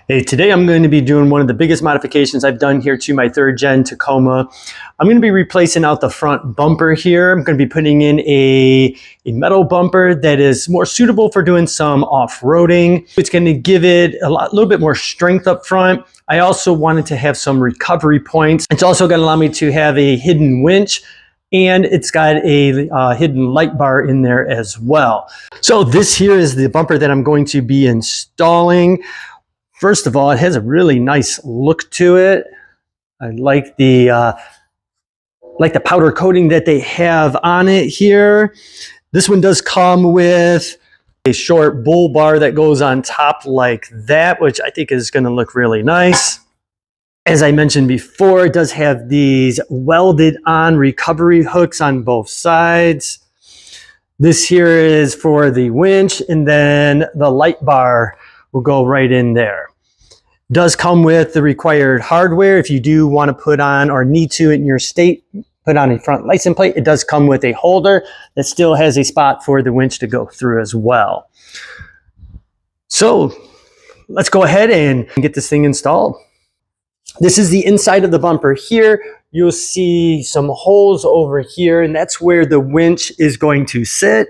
Hey, today I'm going to be doing one of the biggest modifications I've done here to my third gen Tacoma. I'm going to be replacing out the front bumper here. I'm going to be putting in a metal bumper that is more suitable for doing some off-roading. It's going to give it a little bit more strength up front. I also wanted to have some recovery points. It's also going to allow me to have a hidden winch, and it's got a hidden light bar in there as well. So this here is the bumper that I'm going to be installing. First of all, it has a really nice look to it. I like the powder coating that they have on it here. This one does come with a short bull bar that goes on top like that, which I think is going to look really nice. As I mentioned before, it does have these welded on recovery hooks on both sides. This here is for the winch, and then the light bar will go right in there. Does come with the required hardware. If you do want to put on, or need to in your state, put on a front license plate, it does come with a holder that still has a spot for the winch to go through as well. So let's go ahead and get this thing installed. This is the inside of the bumper here. You'll see some holes over here, and that's where the winch is going to sit.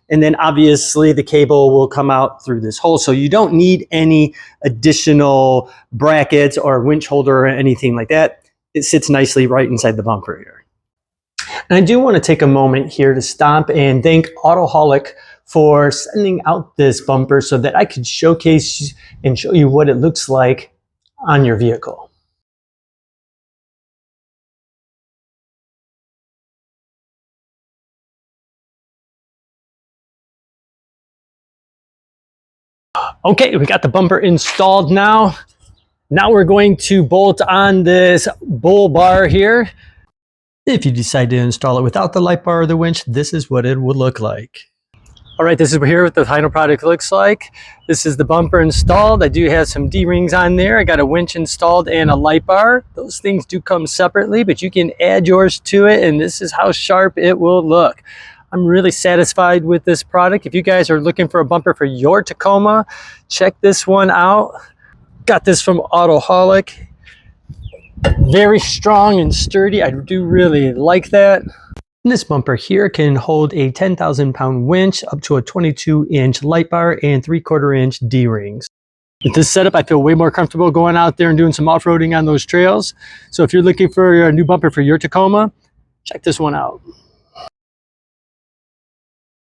And then obviously the cable will come out through this hole. So you don't need any additional brackets or winch holder or anything like that. It sits nicely right inside the bumper here. And I do want to take a moment here to stop and thank Autoholic for sending out this bumper so that I could showcase and show you what it looks like on your vehicle. Okay, we got the bumper installed now. Now we're going to bolt on this bull bar here. If you decide to install it without the light bar or the winch, this is what it would look like. All right, this is here what the final product looks like. This is the bumper installed. I do have some D-rings on there. I got a winch installed and a light bar. Those things do come separately, but you can add yours to it, and this is how sharp it will look. I'm really satisfied with this product. If you guys are looking for a bumper for your Tacoma, check this one out. Got this from Autoholic. Very strong and sturdy. I do really like that. This bumper here can hold a 10,000-pound winch, up to a 22-inch light bar, and 3/4-inch D-rings. With this setup, I feel way more comfortable going out there and doing some off-roading on those trails. So if you're looking for a new bumper for your Tacoma, check this one out.